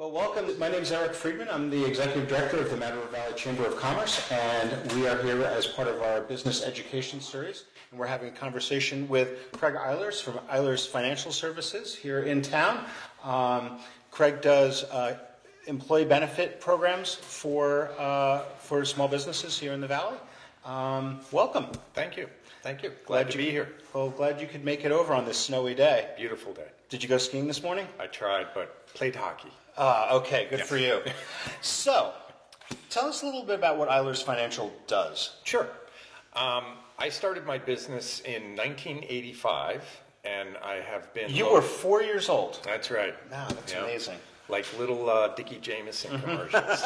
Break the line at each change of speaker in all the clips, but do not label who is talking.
Well, welcome. My name is Eric Friedman. I'm the Executive Director of the Mad River Valley Chamber of Commerce, and we are here as part of our business education series. And we're having a conversation with Craig Eilers from Eilers Financial Services here in town. Craig does employee benefit programs for small businesses here in the Valley. Welcome.
Thank you. Thank you. Glad to be here.
Well, glad you could make it over on this snowy day.
Beautiful day.
Did you go skiing this morning?
I tried, but played hockey.
Okay, good for you. So, tell us a little bit about what Eilers Financial does.
Sure. I started my business in 1985, and I have been...
You were 4 years old.
That's right.
Wow, that's amazing.
Like little Dickie Jameson commercials.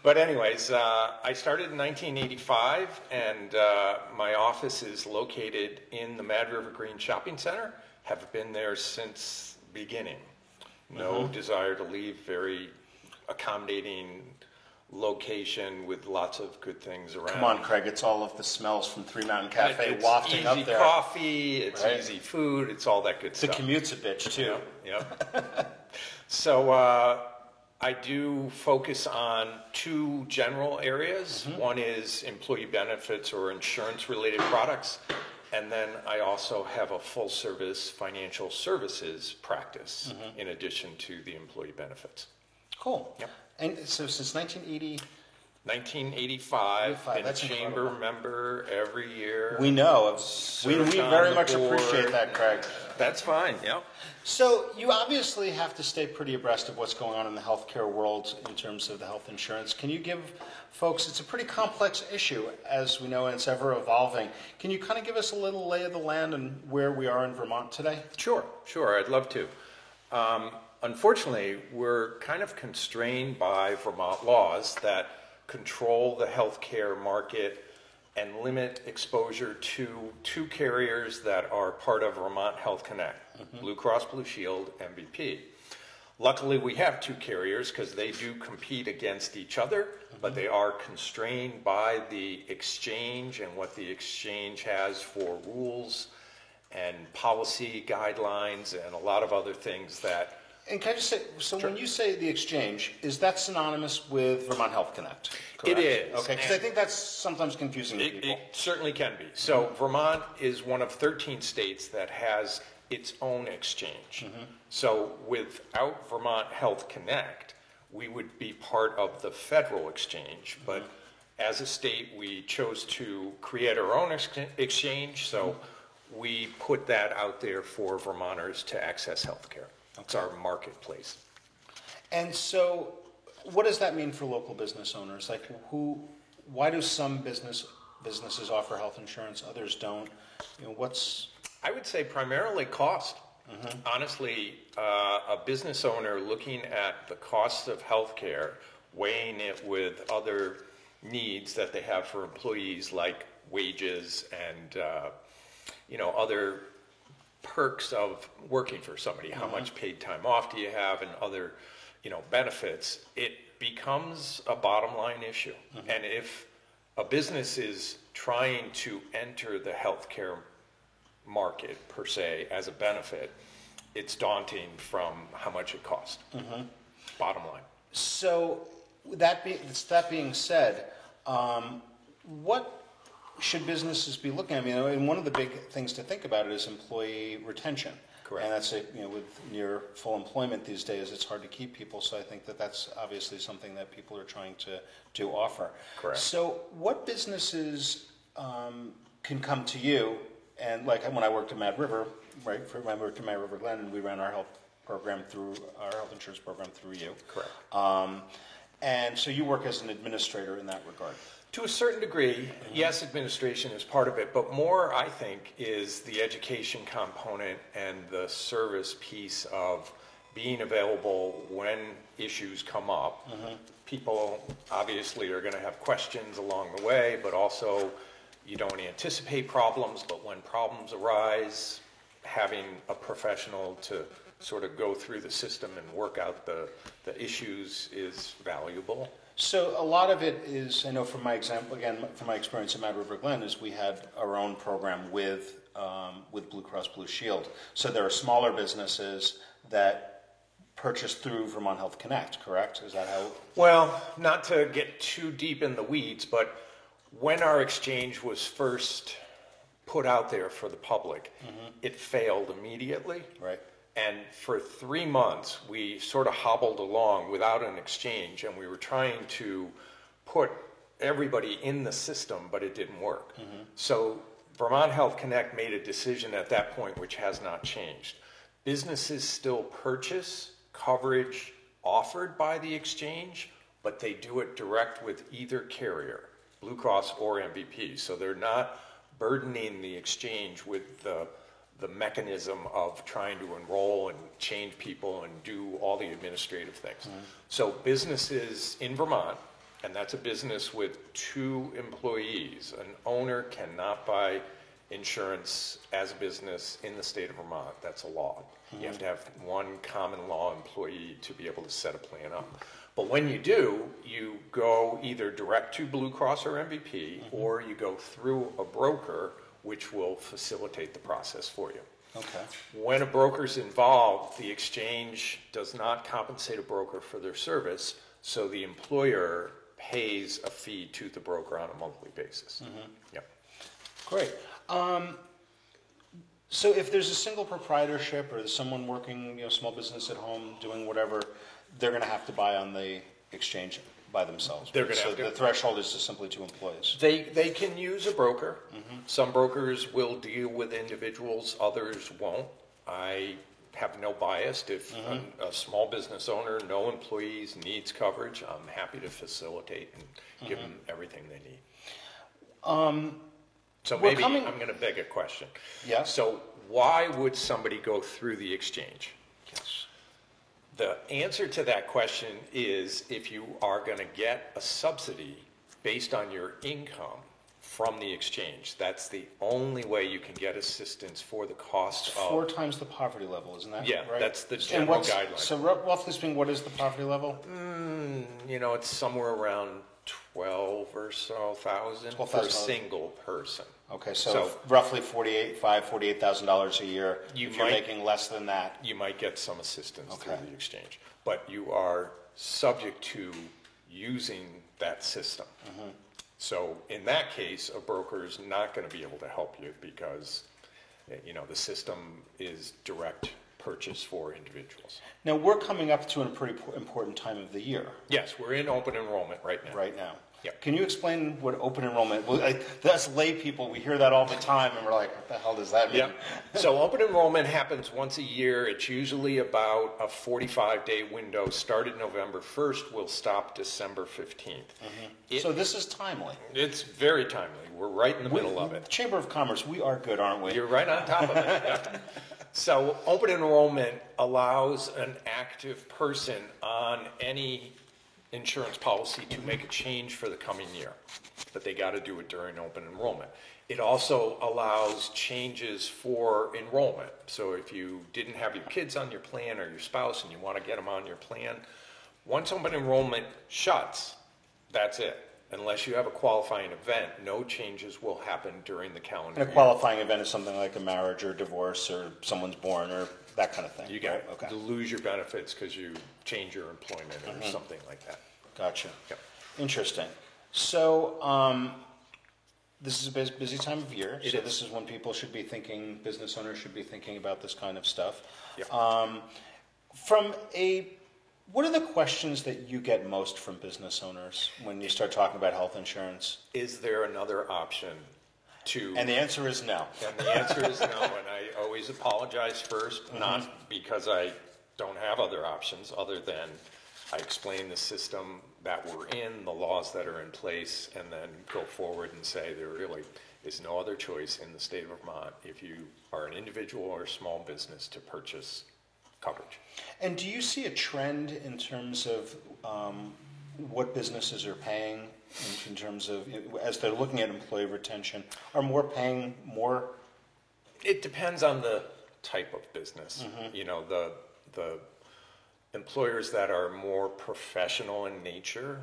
But anyways, I started in 1985, and my office is located in the Mad River Green Shopping Center. Have been there since beginning. No desire to leave. Very accommodating location with lots of good things around.
Come on, Craig. It's all of the smells from Three Mountain Cafe wafting up there.
It's easy coffee. It's easy food. It's all that good stuff.
The commute's a bitch, too.
Yep. So I do focus on two general areas. One is employee benefits or insurance-related products. And then I also have a full-service financial services practice in addition to the employee benefits.
Cool. Yep. And so since
1985, been a chamber member every year.
We know. We very much appreciate that, Craig.
That's fine, yeah.
So you obviously have to stay pretty abreast of what's going on in the healthcare world in terms of the health insurance. Can you give folks, it's a pretty complex issue, as we know, and it's ever evolving. Can you kind of give us a little lay of the land and where we are in Vermont today?
Sure, I'd love to. Unfortunately, we're kind of constrained by Vermont laws that control the healthcare market and limit exposure to two carriers that are part of Vermont Health Connect, Blue Cross Blue Shield, MVP. Luckily, we have two carriers because they do compete against each other, but they are constrained by the exchange and what the exchange has for rules and policy guidelines and a lot of other things that...
And can I just say, so when you say the exchange, is that synonymous with Vermont Health Connect?
Correct? It is.
Okay, because I think that's sometimes confusing to people.
It certainly can be. So Vermont is one of 13 states that has its own exchange. So without Vermont Health Connect, we would be part of the federal exchange. But as a state, we chose to create our own exchange, so we put that out there for Vermonters to access health care. It's our marketplace.
And so what does that mean for local business owners? Like why do some businesses offer health insurance, others don't? You know,
I would say primarily cost. Honestly, a business owner looking at the cost of health care, weighing it with other needs that they have for employees like wages and other perks of working for somebody. How much paid time off do you have and other benefits? It becomes a bottom line issue. And if a business is trying to enter the healthcare market per se as a benefit, it's daunting from how much it costs. Bottom line.
So that being said, what should businesses be looking at? I mean, and one of the big things to think about is employee retention.
Correct.
And that's with near full employment these days, it's hard to keep people. So I think that's obviously something that people are trying to offer.
Correct.
So what businesses can come to you? And like when I worked at Mad River, right? I worked at Mad River Glen, and we ran our health insurance program through you.
Correct.
And so you work as an administrator in that regard.
To a certain degree, yes, administration is part of it, but more, I think, is the education component and the service piece of being available when issues come up. People obviously are going to have questions along the way, but also you don't anticipate problems, but when problems arise, having a professional to sort of go through the system and work out the issues is valuable.
So a lot of it is, I know from my experience at Mad River Glen, is we had our own program with Blue Cross Blue Shield. So there are smaller businesses that purchased through Vermont Health Connect, correct? Is that how?
Well, not to get too deep in the weeds, but when our exchange was first put out there for the public, it failed immediately.
Right.
And for 3 months, we sort of hobbled along without an exchange, and we were trying to put everybody in the system, but it didn't work. So Vermont Health Connect made a decision at that point, which has not changed. Businesses still purchase coverage offered by the exchange, but they do it direct with either carrier, Blue Cross or MVP. So they're not burdening the exchange with the mechanism of trying to enroll and change people and do all the administrative things. So businesses in Vermont, and that's a business with 2 employees, an owner cannot buy insurance as a business in the state of Vermont. That's a law. You have to have 1 common law employee to be able to set a plan up. But when you do, you go either direct to Blue Cross or MVP, or you go through a broker, which will facilitate the process for you.
Okay.
When a broker's involved, the exchange does not compensate a broker for their service, so the employer pays a fee to the broker on a monthly basis. Yep.
Great. So if there's a single proprietorship or there's someone working, small business at home doing whatever, they're going to have to buy on the exchange by themselves.
They're gonna
so
have to.
The threshold is just simply 2 employees.
They can use a broker. Some brokers will deal with individuals, others won't. I have no bias. If a small business owner, no employees, needs coverage, I'm happy to facilitate and give them everything they need. So maybe I'm going to beg a question.
Yeah.
So why would somebody go through the exchange?
Yes.
The answer to that question is if you are going to get a subsidy based on your income from the exchange. That's the only way you can get assistance for the cost
It's
of...
4 times the poverty level, isn't that
Yeah,
right?
that's the
And
general guideline.
So roughly speaking, what is the poverty level?
It's somewhere around 12 or so thousand for a
12,000.
single person.
Okay, so roughly $48,000 a year. If you're
might-
making less than that.
You might get some assistance through
Okay.
the exchange, but you are subject to using that system. So in that case, a broker is not going to be able to help you because, the system is direct purchase for individuals.
Now, we're coming up to a pretty important time of the year
Yes, we're in open enrollment right now.
right now.
Yep.
Can you explain what open enrollment, that's lay people, we hear that all the time and we're like, what the hell does that mean?
Yep. So open enrollment happens once a year. It's usually about a 45-day window. Started November 1st, will stop December 15th.
So this is timely.
It's very timely. We're right in the middle of it.
Chamber of Commerce, we are good, aren't we?
You're right on top of it. Yep. So open enrollment allows an active person on any insurance policy to make a change for the coming year, but they got to do it during open enrollment. It also allows changes for enrollment. So if you didn't have your kids on your plan or your spouse and you want to get them on your plan, once open enrollment shuts, that's it. Unless you have a qualifying event, no changes will happen during the calendar
And a
year.
qualifying event is something like a marriage or divorce or someone's born or that kind of thing.
You got
right? Okay.
to lose your benefits because you change your employment or something like that.
Gotcha.
Yep.
Interesting. So this is a busy time of year.
It
so
is.
this is when people should be thinking, business owners should be thinking about this kind of stuff.
Yep.
What are the questions that you get most from business owners when you start talking about health insurance?
Is there another option to...
And the answer is no.
And the answer is no, and I always apologize first, not because I don't have other options, other than I explain the system that we're in, the laws that are in place, and then go forward and say there really is no other choice in the state of Vermont if you are an individual or a small business to purchase coverage.
And do you see a trend in terms of what businesses are paying in terms of, as they're looking at employee retention, are more paying more?
It depends on the type of business. The employers that are more professional in nature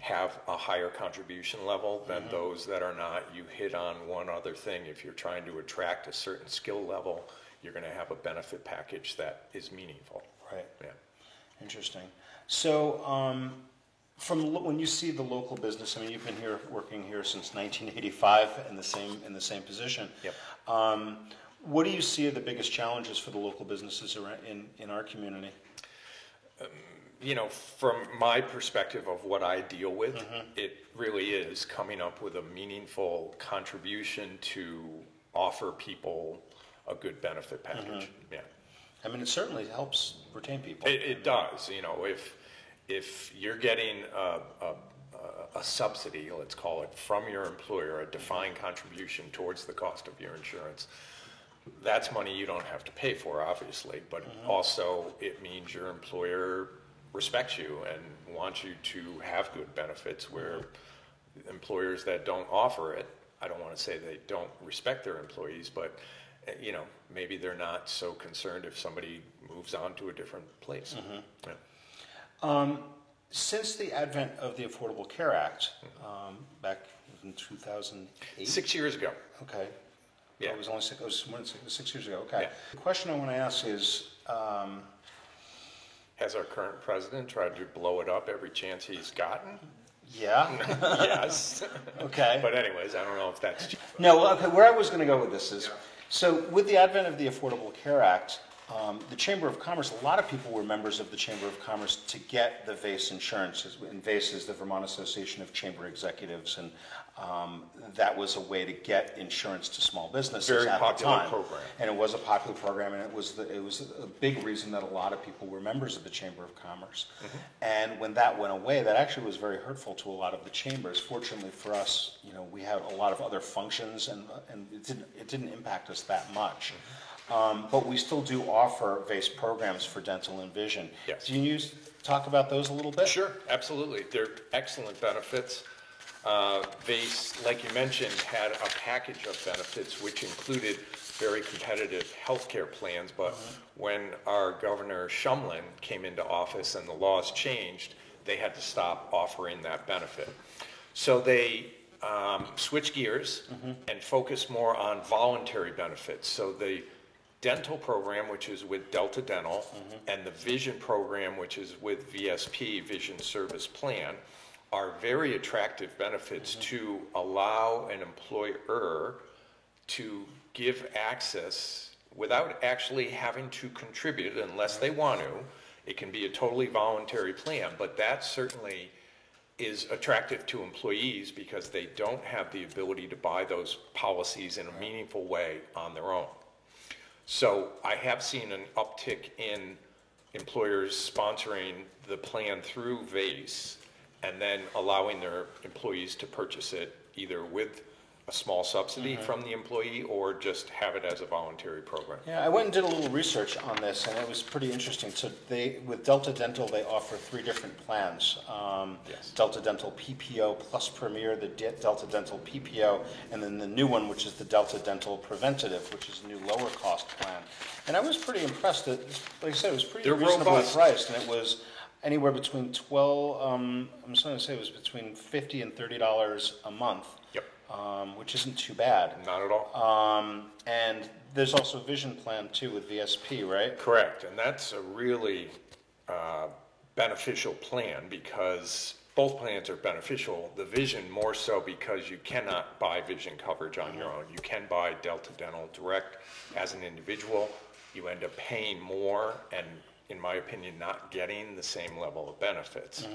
have a higher contribution level than those that are not. You hit on one other thing. If you're trying to attract a certain skill level, you're going to have a benefit package that is meaningful.
Right.
Yeah.
Interesting. So, when you see the local business, I mean, you've been here working here since 1985 in the same position.
Yep.
What do you see are the biggest challenges for the local businesses around in our community?
You know, from my perspective of what I deal with, it really is coming up with a meaningful contribution to offer people a good benefit package. Yeah.
I mean, it certainly helps retain people.
It does. You know, if you're getting a subsidy, let's call it, from your employer, a defined contribution towards the cost of your insurance, that's money you don't have to pay for, obviously, but also it means your employer respects you and wants you to have good benefits, where employers that don't offer it, I don't want to say they don't respect their employees, but you know, maybe they're not so concerned if somebody moves on to a different place. Yeah.
Since the advent of the Affordable Care Act, back in 2008?
6 years ago.
Okay.
Yeah.
It was only six, it was more than 6 years ago. Okay.
Yeah.
The question I want to ask is,
Has our current president tried to blow it up every chance he's gotten?
yeah.
Yes.
Okay.
But anyways, I don't know if that's...
No, okay, where I was going to go with this is, so with the advent of the Affordable Care Act, the Chamber of Commerce, a lot of people were members of the Chamber of Commerce to get the VACE insurance. And VACE is the Vermont Association of Chamber Executives, and that was a way to get insurance to small businesses
Very
at the
popular
time.
program.
And it was a popular program, and it was a big reason that a lot of people were members of the Chamber of Commerce. And when that went away, that actually was very hurtful to a lot of the chambers. Fortunately for us, you know, we had a lot of other functions, and it didn't impact us that much. But we still do offer VACE programs for dental and vision.
Yes.
Can you talk about those a little bit?
Sure, absolutely. They're excellent benefits. VACE, like you mentioned, had a package of benefits which included very competitive health care plans, but when our Governor Shumlin came into office and the laws changed, they had to stop offering that benefit. So they switched gears and focused more on voluntary benefits. So the dental program, which is with Delta Dental, and the vision program, which is with VSP, Vision Service Plan, are very attractive benefits to allow an employer to give access without actually having to contribute unless they want to. It can be a totally voluntary plan, but that certainly is attractive to employees because they don't have the ability to buy those policies in a meaningful way on their own. So I have seen an uptick in employers sponsoring the plan through VACE and then allowing their employees to purchase it either with a small subsidy from the employee or just have it as a voluntary program.
Yeah, I went and did a little research on this, and it was pretty interesting. So with Delta Dental, they offer 3 different plans.
Yes.
Delta Dental PPO plus Premier, the Delta Dental PPO, and then the new one, which is the Delta Dental Preventative, which is a new lower cost plan. And I was pretty impressed that, like I said, it was pretty
They're
reasonably
robust.
priced, and it was anywhere between I'm just going to say it was between $50 and $30 a month.
Yep.
Which isn't too bad.
Not at all.
And there's also a vision plan too with VSP, right?
Correct, and that's a really beneficial plan because both plans are beneficial. The vision more so because you cannot buy vision coverage on your own. You can buy Delta Dental direct as an individual. You end up paying more and, in my opinion, not getting the same level of benefits.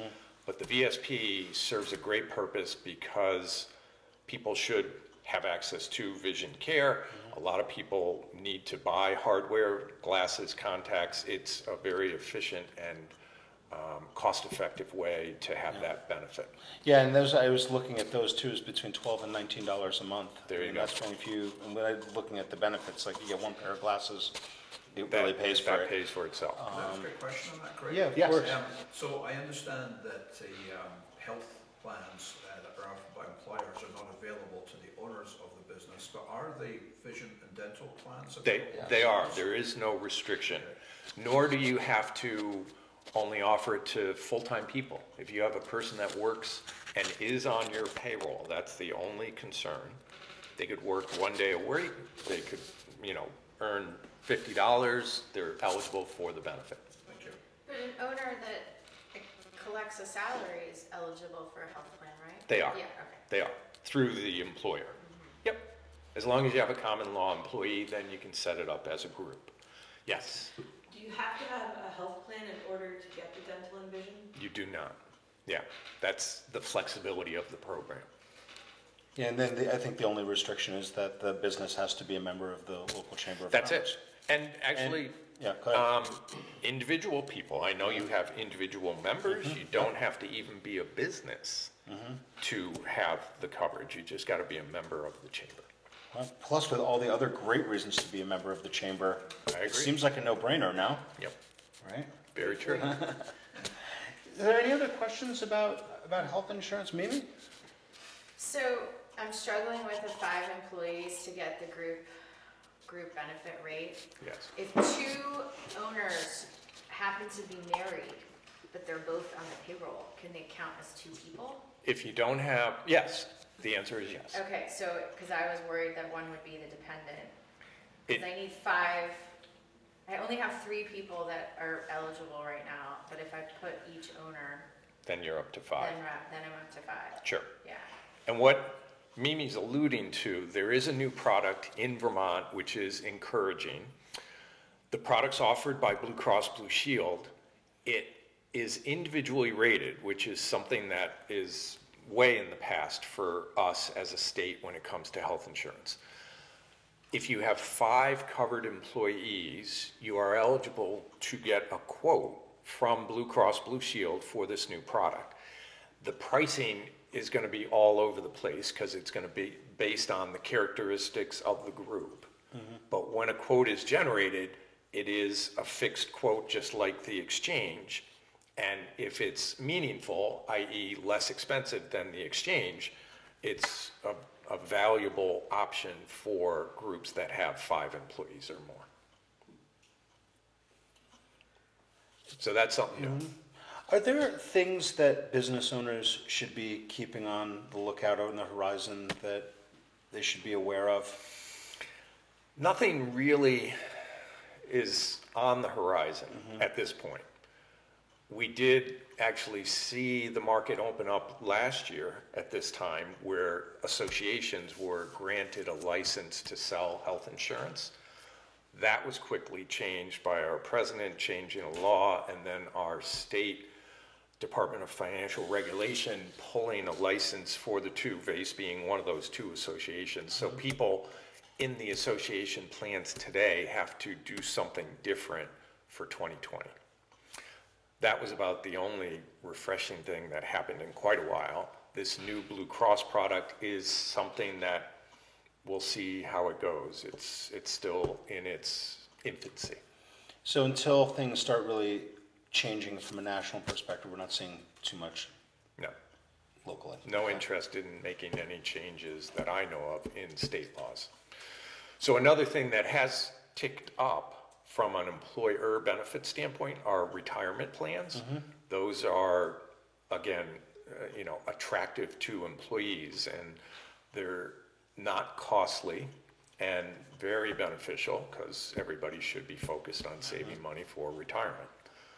But the VSP serves a great purpose because people should have access to vision care. A lot of people need to buy hardware, glasses, contacts. It's a very efficient and cost-effective way to have that benefit.
Yeah, and those I was looking at those too is between $12 and $19 a month.
There you
and
go.
That's when I'm looking at the benefits, like you get one pair of glasses, it really pays for
that
it.
pays for itself.
That's a great question on that, Craig.
Yeah, of
Yes.
course.
So I understand that the health plans that are offered by employers are not available to the owners of the business, but are the vision and dental plans available?
They are. There is no restriction, nor do you have to only offer it to full-time people. If you have a person that works and is on your payroll, that's the only concern. They could work 1 day a week. They could, earn $50. They're eligible for the benefit.
Thank you.
But an owner Flexa salaries eligible for a health plan, right?
They are.
Yeah, okay.
They are, through the employer. Yep. As long as you have a common law employee, then you can set it up as a group. Yes,
Do you have to have a health plan in order to get the dental and vision?
you do not. Yeah, that's the flexibility of the program.
Yeah, and then I think the only restriction is that the business has to be a member of the local chamber of
That's
commerce.
it. And actually,
Yeah, go ahead.
individual people, I know you have individual members, you don't have to even be a business to have the coverage. You just got to be a member of the chamber.
Well, plus, with all the other great reasons to be a member of the chamber,
I agree.
it seems like a no-brainer now,
Yep,
right?
very true.
Is there any other questions about health insurance, Mimi?
So I'm struggling with the 5 employees to get the group benefit rate.
Yes.
If 2 owners happen to be married, but they're both on the payroll, can they count as 2 people?
If you don't have, yes, the answer is yes.
Okay, so, because I was worried that one would be the dependent.
It-
Because I need 5, I only have 3 people that are eligible right now, but if I put each owner,
Then you're up to 5.
then I'm up to 5.
Sure.
Yeah.
And what Mimi's alluding to, there is a new product in Vermont which is encouraging. The product's offered by Blue Cross Blue Shield. It is individually rated, which is something that is way in the past for us as a state when it comes to health insurance. If you have 5 covered employees, you are eligible to get a quote from Blue Cross Blue Shield for this new product. The pricing is going to be all over the place because it's going to be based on the characteristics of the group. But when a quote is generated, it is a fixed quote just like the exchange. And if it's meaningful, i.e. less expensive than the exchange, it's a valuable option for groups that have 5 employees or more. So that's something new.
Are there things that business owners should be keeping on the lookout on the horizon that they should be aware of?
Nothing really is on the horizon at this point. We did actually see the market open up last year at this time where associations were granted a license to sell health insurance. That was quickly changed by our president changing a law and then our state Department of Financial Regulation pulling a license for the 2, VACE being one of those 2 associations. So people in the association plans today have to do something different for 2020. That was about the only refreshing thing that happened in quite a while. This new Blue Cross product is something that we'll see how it goes. It's still in its infancy.
So until things start really changing from a national perspective, we're not seeing too much
No,
locally.
no interest in making any changes that I know of in state laws. So another thing that has ticked up from an employer benefit standpoint are retirement plans. Those are, again, attractive to employees, and they're not costly and very beneficial because everybody should be focused on saving money for retirement.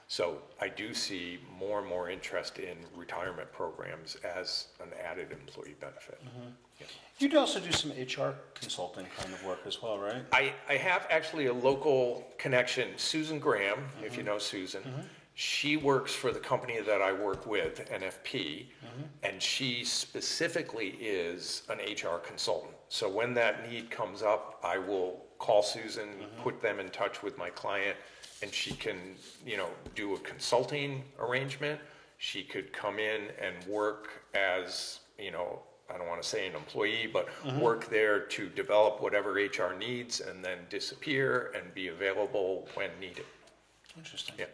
So I do see more and more interest in retirement programs as an added employee benefit. Yeah.
You'd also do some HR consulting kind of work as well, right?
I have actually a local connection, Susan Graham, if you know Susan. She works for the company that I work with, NFP, and she specifically is an HR consultant. So when that need comes up, I will call Susan, put them in touch with my client, and she can, do a consulting arrangement. She could come in and work as, I don't want to say an employee, but work there to develop whatever HR needs and then disappear and be available when needed.
Interesting.
Yeah.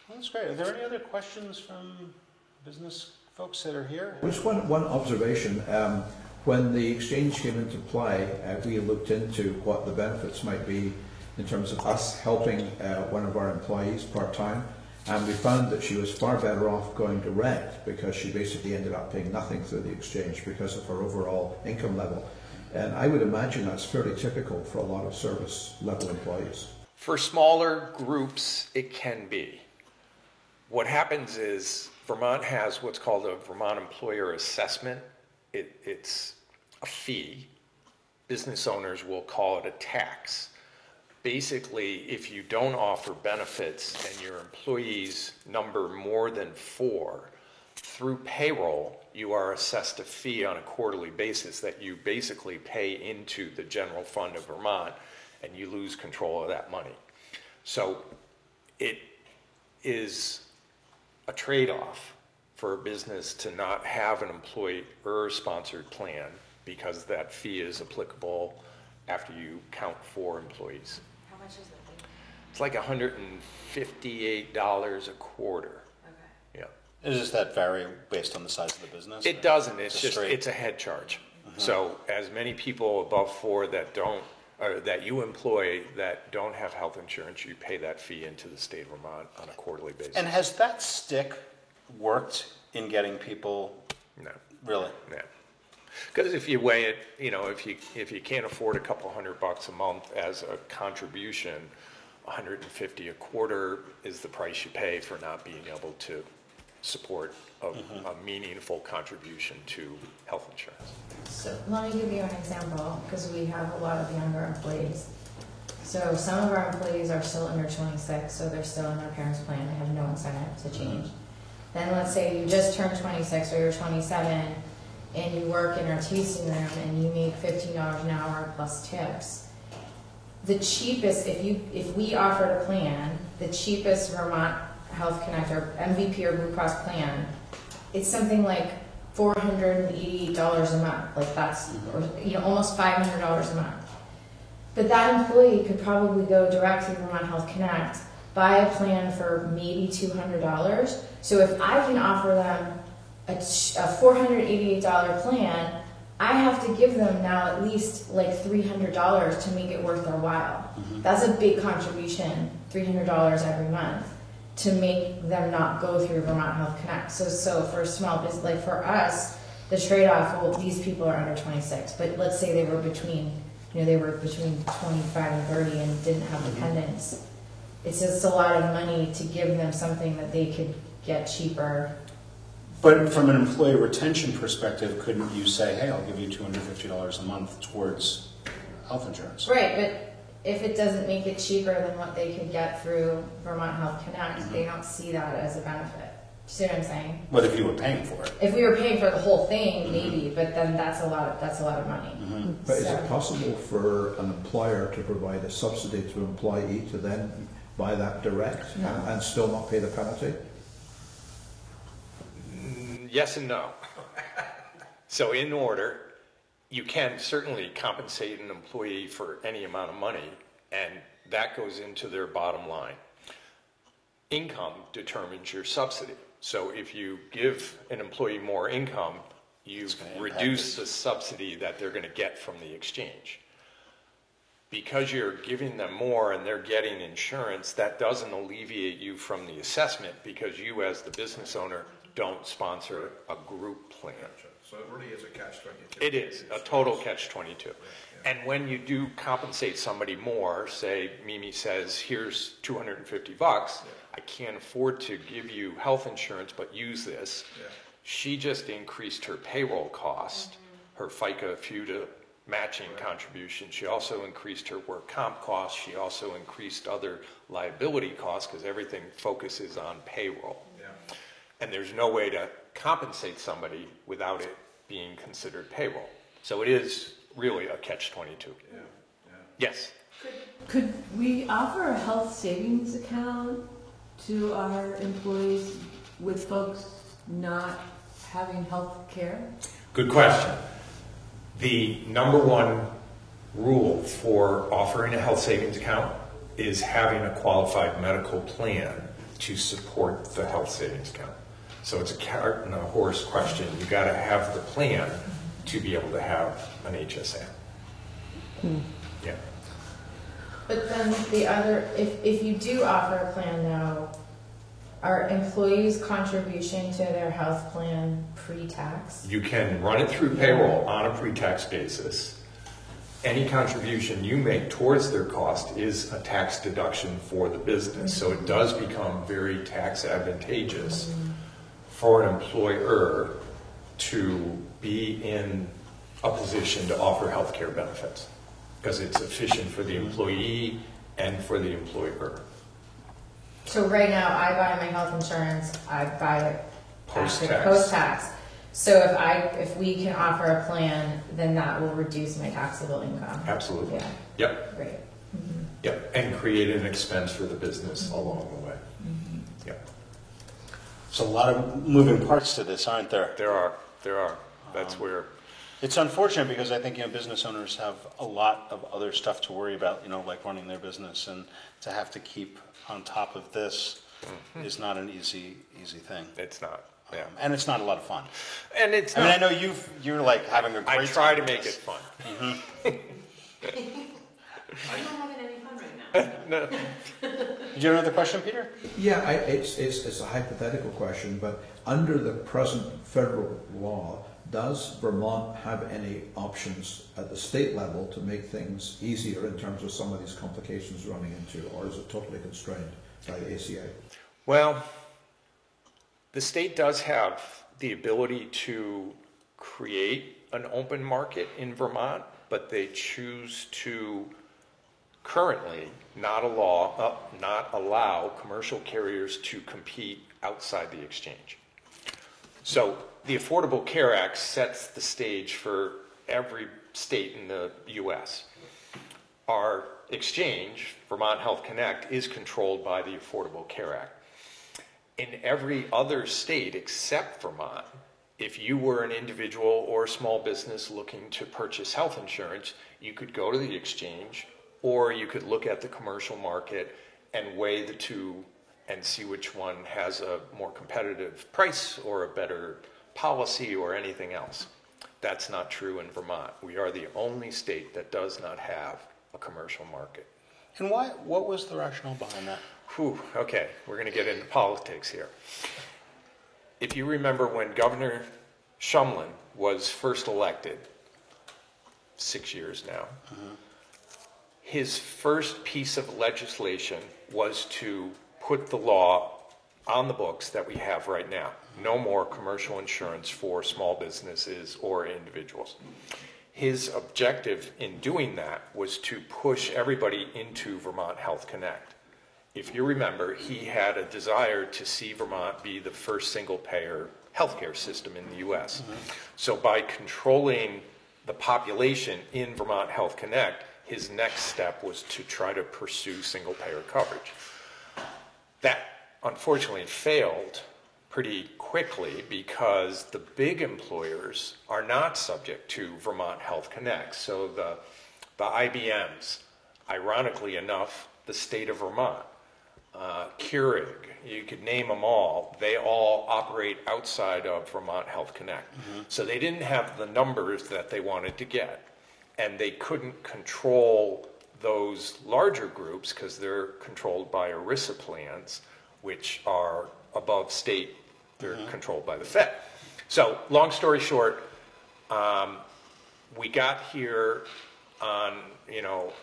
Well, that's great. Are there any other questions from business folks that are here?
Just one observation. When the exchange came into play, we looked into what the benefits might be in terms of us helping one of our employees part-time, and we found that she was far better off going direct because she basically ended up paying nothing through the exchange because of her overall income level. And I would imagine that's fairly typical for a lot of service level employees.
For smaller groups, it can be. What happens is Vermont has what's called a Vermont Employer Assessment. It's a fee. Business owners will call it a tax. Basically, if you don't offer benefits and your employees number more than 4, through payroll, you are assessed a fee on a quarterly basis that you basically pay into the general fund of Vermont, and you lose control of that money. So it is a trade-off for a business to not have an employer-sponsored plan, because that fee is applicable after you count 4 employees.
How much is the fee?
It's like $158 a quarter.
Okay.
Yeah.
Does that vary based on the size of the business?
It doesn't. It's
Just
just,
straight?
it's a head charge. So as many people above 4 that don't, or that you employ that don't have health insurance, you pay that fee into the state of Vermont on a quarterly basis.
And has that stick worked in getting people,
No.
really?
Yeah. Because if you weigh it, you know, if you can't afford a couple $100 a month as a contribution, $150 a quarter is the price you pay for not being able to support a meaningful contribution to health insurance.
So let me give you an example, because we have a lot of younger employees. So some of our employees are still under 26, so they're still in their parents' plan. They have no incentive to change. Then let's say you just turned 26 or you're 27, and you work in our tasting room and you make $15 an hour plus tips. The cheapest, if we offered a plan, the cheapest Vermont Health Connect or MVP or Blue Cross plan, it's something like $488 a month. Like that's, or, you know, almost $500 a month. But that employee could probably go direct to Vermont Health Connect, buy a plan for maybe $200. So if I can offer them a $488 plan, I have to give them now at least like $300 to make it worth their while. That's a big contribution, $300 every month, to make them not go through Vermont Health Connect. So for a small business, like for us, the trade-off, well, these people are under 26, but let's say they were between 25 and 30 and didn't have dependents. It's just a lot of money to give them something that they could get cheaper.
But from an employee retention perspective, couldn't you say, hey, I'll give you $250 a month towards health insurance?
Right, but if it doesn't make it cheaper than what they could get through Vermont Health Connect, they don't see that as a benefit. See what I'm saying?
What if you were paying for it?
If we were paying for the whole thing, maybe, but then that's a lot of money.
But is
So-
it possible for an employer to provide a subsidy to an employee to then buy that direct and still not pay the penalty?
Yes and no. So in order, you can certainly compensate an employee for any amount of money, and that goes into their bottom line. Income determines your subsidy. So if you give an employee more income, you reduce the subsidy that they're going to get from the exchange. Because you're giving them more and they're getting insurance, that doesn't alleviate you from the assessment, because you as the business owner don't sponsor a group plan.
So it really is a catch-22.
It is a total catch-22. And when you do compensate somebody more, say Mimi says, here's $250, I can't afford to give you health insurance, but use this. She just increased her payroll cost, her FICA FUTA matching contribution. She also increased her work comp costs. She also increased other liability costs, because everything focuses on payroll. And there's no way to compensate somebody without it being considered payroll. So it is really a catch-22. Yes?
Could we offer a health savings account to our employees with folks not having health care?
Good question. The number one rule for offering a health savings account is having a qualified medical plan to support the health savings account. So it's a cart and a horse question. You got to have the plan to be able to have an HSA. Yeah.
But then the other, if you do offer a plan now, are employees' contribution to their health plan pre-tax?
You can run it through payroll on a pre-tax basis. Any contribution you make towards their cost is a tax deduction for the business. So it does become very tax advantageous for an employer to be in a position to offer healthcare benefits because it's efficient for the employee and for the employer.
So right now, I buy my health insurance, I buy it
Post-tax.
post-tax. So if we can offer a plan, then that will reduce my taxable income.
Absolutely.
Yeah,
Yep.
great.
Yep. And create an expense for the business along the way. Yep.
So a lot of moving parts to this, aren't there?
There are. That's where.
It's unfortunate because I think, business owners have a lot of other stuff to worry about, like running their business, and to have to keep on top of this is not an easy thing.
It's not. Yeah.
And it's not a lot of fun.
And it's.
I mean, I know you're like having a great
I try to
time
make
with
it
this.
fun.
I'm not having any fun right now.
No.
Did you have another question, Peter?
Yeah, it's a hypothetical question, but under the present federal law, does Vermont have any options at the state level to make things easier in terms of some of these complications running into, or is it totally constrained by the ACA?
Well, the state does have the ability to create an open market in Vermont, but they choose to currently not allow commercial carriers to compete outside the exchange. So the Affordable Care Act sets the stage for every state in the U.S. Our exchange, Vermont Health Connect, is controlled by the Affordable Care Act. In every other state except Vermont, if you were an individual or a small business looking to purchase health insurance, you could go to the exchange, or you could look at the commercial market and weigh the two and see which one has a more competitive price or a better policy or anything else. That's not true in Vermont. We are the only state that does not have a commercial market.
And what was the rationale behind that?
Whew, okay, we're going to get into politics here. If you remember when Governor Shumlin was first elected, 6 years now, his first piece of legislation was to put the law on the books that we have right now. No more commercial insurance for small businesses or individuals. His objective in doing that was to push everybody into Vermont Health Connect. If you remember, he had a desire to see Vermont be the first single-payer healthcare system in the U.S. So by controlling the population in Vermont Health Connect, his next step was to try to pursue single-payer coverage. That unfortunately failed pretty quickly because the big employers are not subject to Vermont Health Connect. So the IBMs, ironically enough, the state of Vermont, Keurig, you could name them all, they all operate outside of Vermont Health Connect. So they didn't have the numbers that they wanted to get, and they couldn't control those larger groups because they're controlled by ERISA plans, which are above state. They're controlled by the Fed. So long story short, we got here on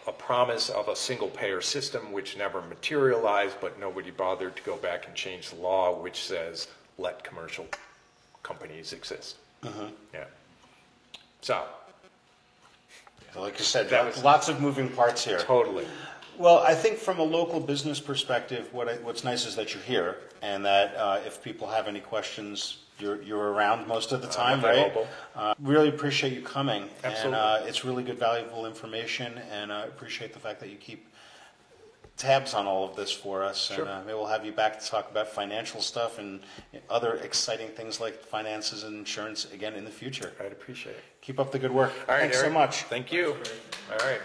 a promise of a single payer system which never materialized, but nobody bothered to go back and change the law which says let commercial companies exist. Yeah. So
like you said,
that was
lots of moving parts here.
totally.
Well, I think from a local business perspective, what's nice is that you're here, and that if people have any questions, you're around most of the time, right?
Available.
Really appreciate you coming.
Absolutely.
And it's really good, valuable information, and I appreciate the fact that you keep tabs on all of this for us.
Sure.
And maybe we'll have you back to talk about financial stuff and other exciting things like finances and insurance again in the future.
I'd appreciate it.
Keep up the good work.
All right,
Thanks
Eric.
so much.
Thank you. All right.